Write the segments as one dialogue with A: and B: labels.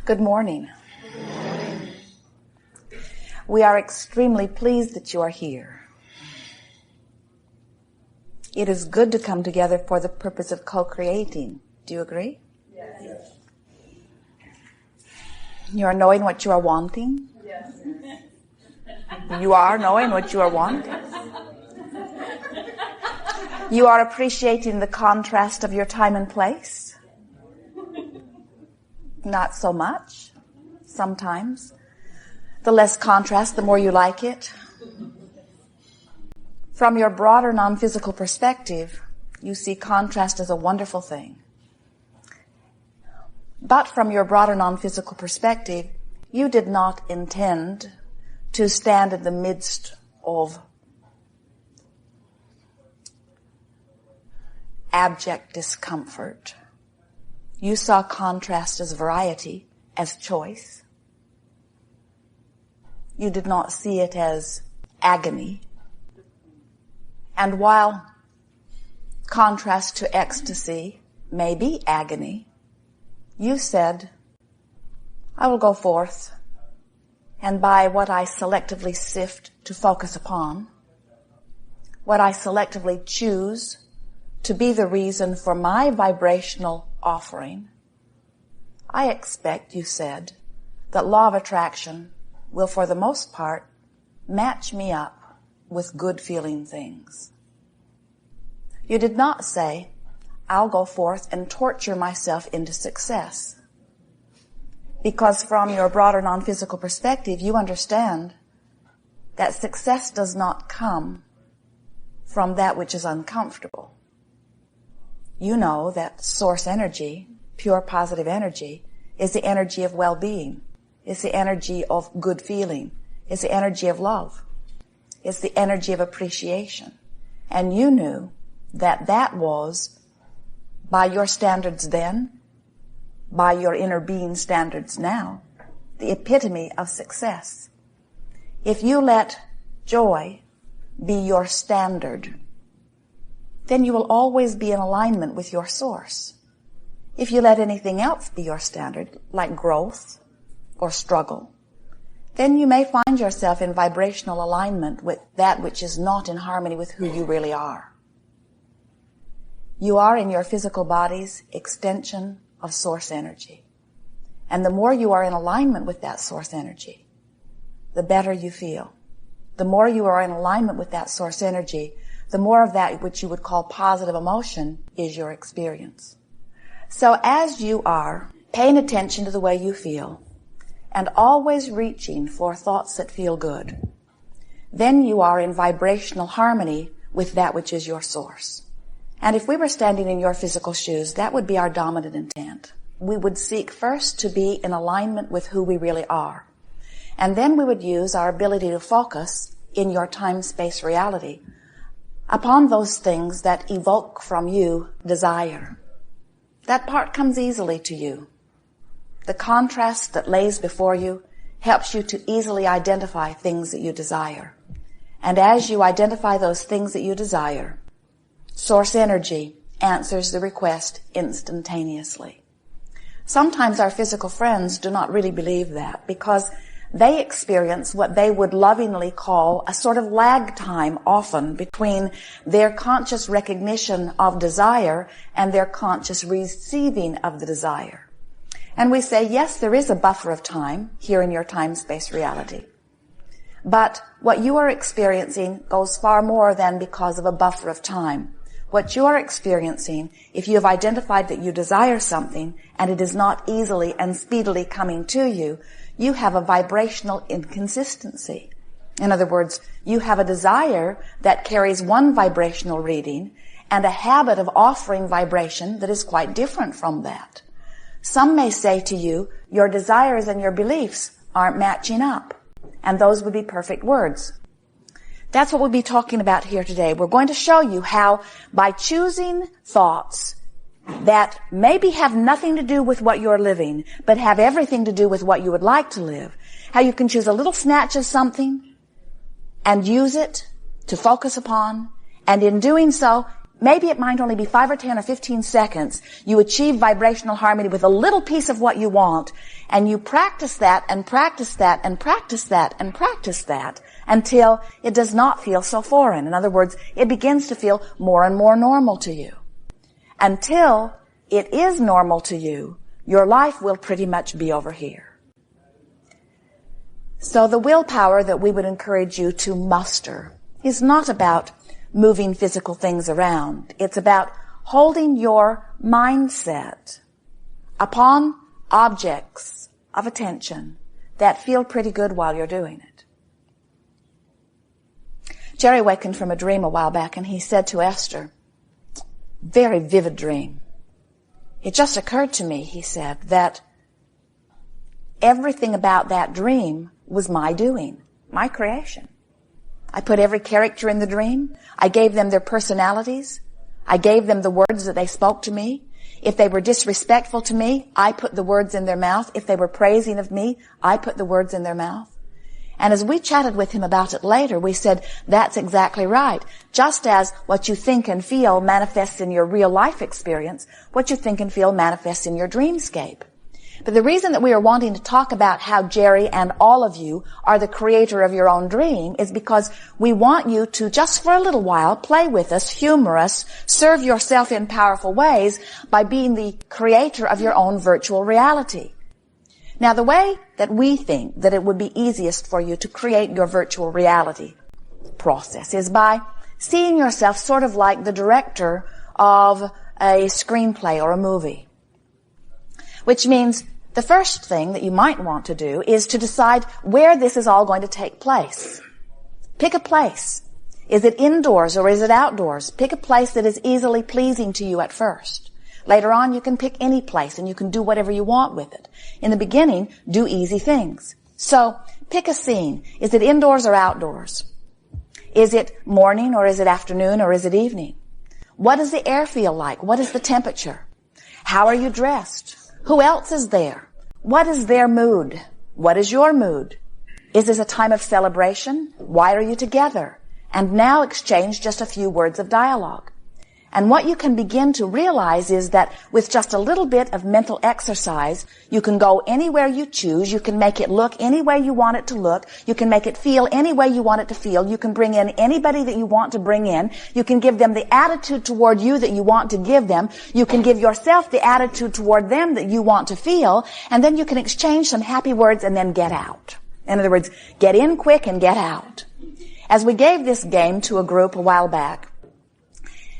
A: Good morning. We are extremely pleased that you are here. It is good to come together for the purpose of co-creating. Do you agree?
B: Yes.
A: You are knowing what you are wanting?
B: Yes.
A: You are knowing what you are wanting? You are appreciating the contrast of your time and place? Not so much. Sometimes. The less contrast, the more you like it. From your broader non-physical perspective, you see contrast as a wonderful thing. But from your broader non-physical perspective, you did not intend to stand in the midst of abject discomfort. You saw contrast as variety, as choice. You did not see it as agony. And while contrast to ecstasy may be agony, you said, I will go forth, and by what I selectively sift to focus upon, what I selectively choose to be the reason for my vibrational offering, I expect, you said, that law of attraction will for the most part match me up with good feeling things. You did not say, I'll go forth and torture myself into success. Because from your broader non-physical perspective, you understand that success does not come from that which is uncomfortable. You know that source energy, pure positive energy, is the energy of well-being. It's the energy of good feeling. It's the energy of love. It's the energy of appreciation. And you knew that that was, by your standards then, by your inner being standards now, the epitome of success. If you let joy be your standard, then you will always be in alignment with your source. If you let anything else be your standard, like growth or struggle, then you may find yourself in vibrational alignment with that which is not in harmony with who you really are. You are in your physical body's extension of source energy. And the more you are in alignment with that source energy, the better you feel. The more you are in alignment with that source energy, the more of that which you would call positive emotion is your experience. So as you are paying attention to the way you feel and always reaching for thoughts that feel good, then you are in vibrational harmony with that which is your source. And if we were standing in your physical shoes, that would be our dominant intent. We would seek first to be in alignment with who we really are. And then we would use our ability to focus in your time-space reality upon those things that evoke from you desire. That part comes easily to you. The contrast that lays before you helps you to easily identify things that you desire. And as you identify those things that you desire, source energy answers the request instantaneously. Sometimes our physical friends do not really believe that because they experience what they would lovingly call a sort of lag time often between their conscious recognition of desire and their conscious receiving of the desire. And we say, yes, there is a buffer of time here in your time-space reality. But what you are experiencing goes far more than because of a buffer of time. What you are experiencing, if you have identified that you desire something and it is not easily and speedily coming to you, you have a vibrational inconsistency. In other words, you have a desire that carries one vibrational reading and a habit of offering vibration that is quite different from that. Some may say to you, your desires and your beliefs aren't matching up. And those would be perfect words. That's what we'll be talking about here today. We're going to show you how by choosing thoughts that maybe have nothing to do with what you're living, but have everything to do with what you would like to live, how you can choose a little snatch of something and use it to focus upon, and in doing so, maybe it might only be 5 or 10 or 15 seconds, you achieve vibrational harmony with a little piece of what you want, And you practice that and practice that and practice that and practice that until it does not feel so foreign. In other words, it begins to feel more and more normal to you. Until it is normal to you, your life will pretty much be over here. So the willpower that we would encourage you to muster is not about moving physical things around. It's about holding your mindset upon objects of attention that feel pretty good while you're doing it. Jerry wakened from a dream a while back, and he said to Esther, very vivid dream. It just occurred to me, he said, that everything about that dream was my doing, my creation. I put every character in the dream. I gave them their personalities. I gave them the words that they spoke to me. If they were disrespectful to me, I put the words in their mouth. If they were praising of me, I put the words in their mouth. And as we chatted with him about it later, we said, that's exactly right. Just as what you think and feel manifests in your real life experience, what you think and feel manifests in your dreamscape. But the reason that we are wanting to talk about how Jerry and all of you are the creator of your own dream is because we want you to, just for a little while, play with us, humor us, serve yourself in powerful ways by being the creator of your own virtual reality. Now, the way that we think that it would be easiest for you to create your virtual reality process is by seeing yourself sort of like the director of a screenplay or a movie. Which means the first thing that you might want to do is to decide where this is all going to take place. Pick a place. Is it indoors or is it outdoors? Pick a place that is easily pleasing to you at first. Later on, you can pick any place and you can do whatever you want with it. In the beginning, do easy things. So, pick a scene. Is it indoors or outdoors? Is it morning or is it afternoon or is it evening? What does the air feel like? What is the temperature? How are you dressed? Who else is there? What is their mood? What is your mood? Is this a time of celebration? Why are you together? And now exchange just a few words of dialogue. And what you can begin to realize is that with just a little bit of mental exercise, you can go anywhere you choose. You can make it look any way you want it to look. You can make it feel any way you want it to feel. You can bring in anybody that you want to bring in. You can give them the attitude toward you that you want to give them. You can give yourself the attitude toward them that you want to feel. And then you can exchange some happy words and then get out. In other words, get in quick and get out. As we gave this game to a group a while back,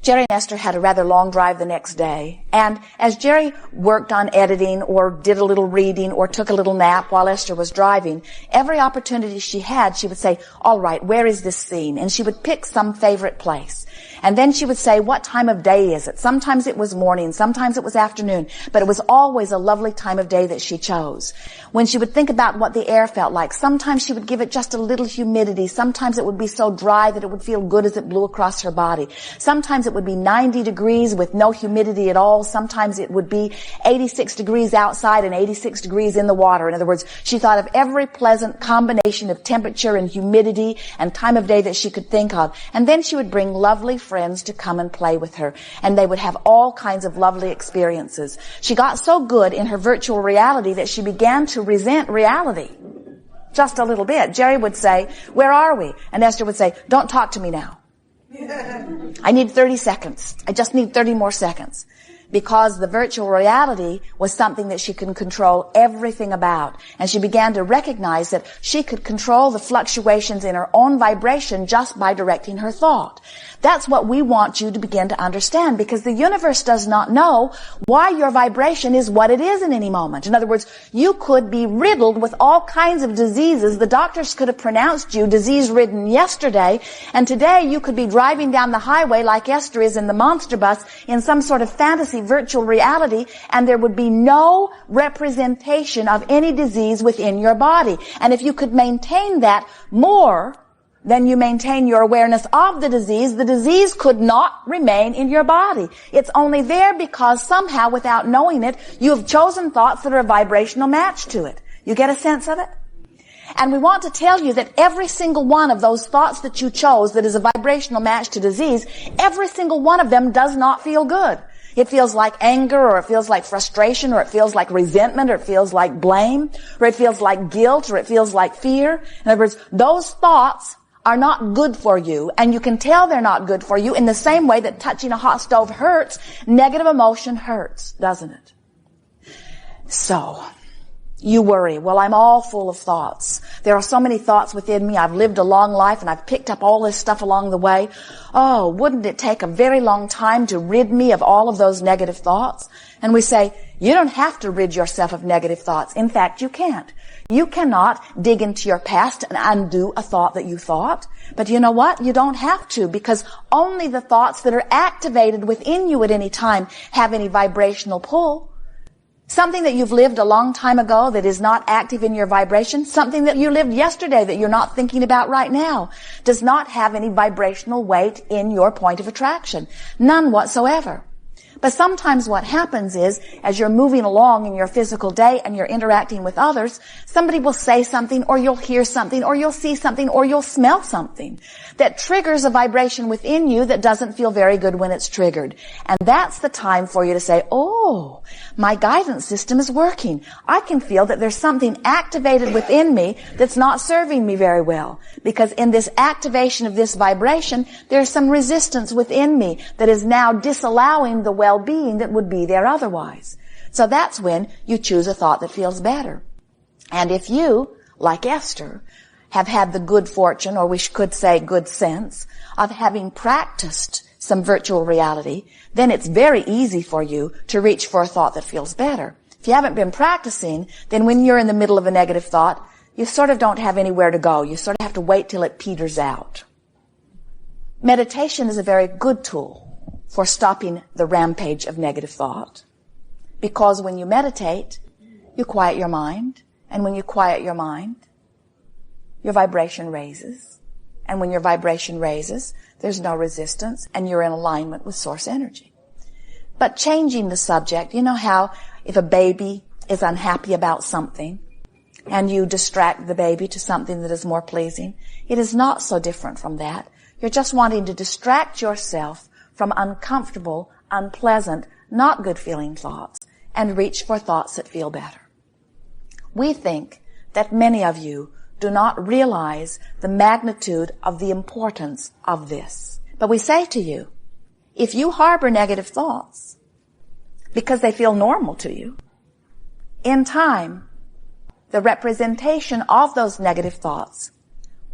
A: Jerry and Esther had a rather long drive the next day, and as Jerry worked on editing or did a little reading or took a little nap while Esther was driving, every opportunity she had, she would say, all right, where is this scene? And she would pick some favorite place. And then she would say, what time of day is it? Sometimes it was morning, sometimes it was afternoon, but it was always a lovely time of day that she chose. When she would think about what the air felt like, sometimes she would give it just a little humidity. Sometimes it would be so dry that it would feel good as it blew across her body. Sometimes it would be 90 degrees with no humidity at all. Sometimes it would be 86 degrees outside and 86 degrees in the water. In other words, she thought of every pleasant combination of temperature and humidity and time of day that she could think of. And then she would bring lovely friends to come and play with her. And they would have all kinds of lovely experiences. She got so good in her virtual reality that she began to resent reality. Just a little bit. Jerry would say, where are we? And Esther would say, don't talk to me now. I need 30 seconds. I just need 30 more seconds. Because the virtual reality was something that she could control everything about. And she began to recognize that she could control the fluctuations in her own vibration just by directing her thought. That's what we want you to begin to understand, because the universe does not know why your vibration is what it is in any moment. In other words, you could be riddled with all kinds of diseases. The doctors could have pronounced you disease-ridden yesterday, and today you could be driving down the highway like Esther is in the monster bus in some sort of fantasy virtual reality, and there would be no representation of any disease within your body. And if you could maintain that more than you maintain your awareness of the disease could not remain in your body. It's only there because somehow, without knowing it, you have chosen thoughts that are a vibrational match to it. You get a sense of it? And we want to tell you that every single one of those thoughts that you chose that is a vibrational match to disease, every single one of them does not feel good. It feels like anger, or it feels like frustration, or it feels like resentment, or it feels like blame, or it feels like guilt, or it feels like fear. In other words, those thoughts are not good for you, and you can tell they're not good for you in the same way that touching a hot stove hurts. Negative emotion hurts, doesn't it? So, you worry, well, I'm all full of thoughts. There are so many thoughts within me. I've lived a long life and I've picked up all this stuff along the way. Oh, wouldn't it take a very long time to rid me of all of those negative thoughts? And we say, you don't have to rid yourself of negative thoughts. In fact, you can't. You cannot dig into your past and undo a thought that you thought. But you know what? You don't have to, because only the thoughts that are activated within you at any time have any vibrational pull. Something that you've lived a long time ago that is not active in your vibration, something that you lived yesterday that you're not thinking about right now, does not have any vibrational weight in your point of attraction. None whatsoever. But sometimes what happens is, as you're moving along in your physical day and you're interacting with others, somebody will say something, or you'll hear something, or you'll see something, or you'll smell something that triggers a vibration within you that doesn't feel very good when it's triggered. And that's the time for you to say, oh, my guidance system is working. I can feel that there's something activated within me that's not serving me very well. Because in this activation of this vibration, there's some resistance within me that is now disallowing the well-being that would be there otherwise. So that's when you choose a thought that feels better. And if you, like Esther, have had the good fortune, or we could say good sense, of having practiced some virtual reality, then it's very easy for you to reach for a thought that feels better. If you haven't been practicing, then when you're in the middle of a negative thought, you sort of don't have anywhere to go. You sort of have to wait till it peters out. Meditation is a very good tool for stopping the rampage of negative thought, because when you meditate, you quiet your mind, and when you quiet your mind, your vibration raises. And when your vibration raises, there's no resistance, and you're in alignment with source energy. But changing the subject, you know how if a baby is unhappy about something, and you distract the baby to something that is more pleasing, it is not so different from that. You're just wanting to distract yourself from uncomfortable, unpleasant, not good feeling thoughts, and reach for thoughts that feel better. We think that many of you do not realize the magnitude of the importance of this. But we say to you, if you harbor negative thoughts because they feel normal to you, in time, the representation of those negative thoughts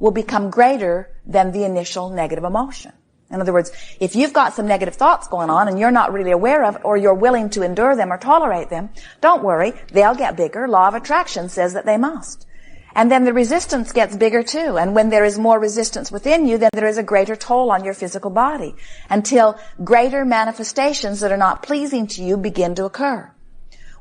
A: will become greater than the initial negative emotion. In other words, if you've got some negative thoughts going on and you're not really aware of, or you're willing to endure them or tolerate them, don't worry, they'll get bigger. Law of attraction says that they must. And then the resistance gets bigger too. And when there is more resistance within you, then there is a greater toll on your physical body, until greater manifestations that are not pleasing to you begin to occur.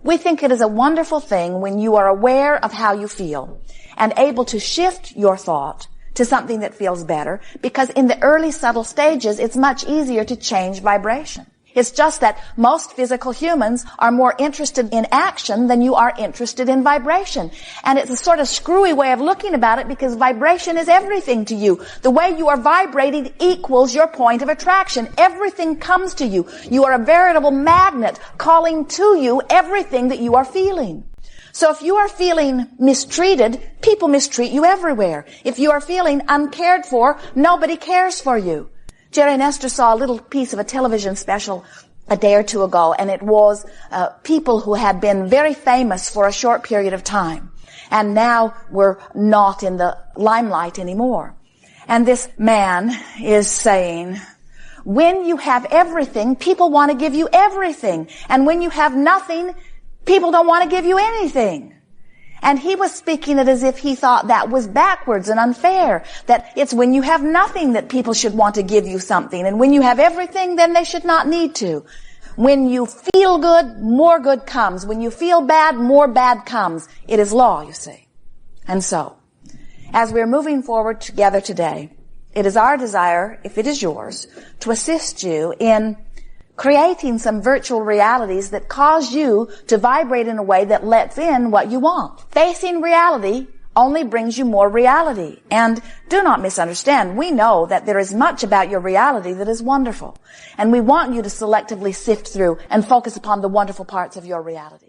A: We think it is a wonderful thing when you are aware of how you feel and able to shift your thought to something that feels better, because in the early subtle stages, it's much easier to change vibration. It's just that most physical humans are more interested in action than you are interested in vibration. And it's a sort of screwy way of looking about it, because vibration is everything to you. The way you are vibrating equals your point of attraction. Everything comes to you. You are a veritable magnet calling to you everything that you are feeling. So if you are feeling mistreated, people mistreat you everywhere. If you are feeling uncared for, nobody cares for you. Jerry and Esther saw a little piece of a television special a day or two ago, and it was people who had been very famous for a short period of time and now were not in the limelight anymore. And this man is saying, when you have everything, people want to give you everything. And when you have nothing, people don't want to give you anything. And he was speaking it as if he thought that was backwards and unfair, that it's when you have nothing that people should want to give you something, and when you have everything, then they should not need to. When you feel good, more good comes. When you feel bad, more bad comes. It is law, you see. And so, as we're moving forward together today, it is our desire, if it is yours, to assist you in creating some virtual realities that cause you to vibrate in a way that lets in what you want. Facing reality only brings you more reality. And do not misunderstand. We know that there is much about your reality that is wonderful. And we want you to selectively sift through and focus upon the wonderful parts of your reality.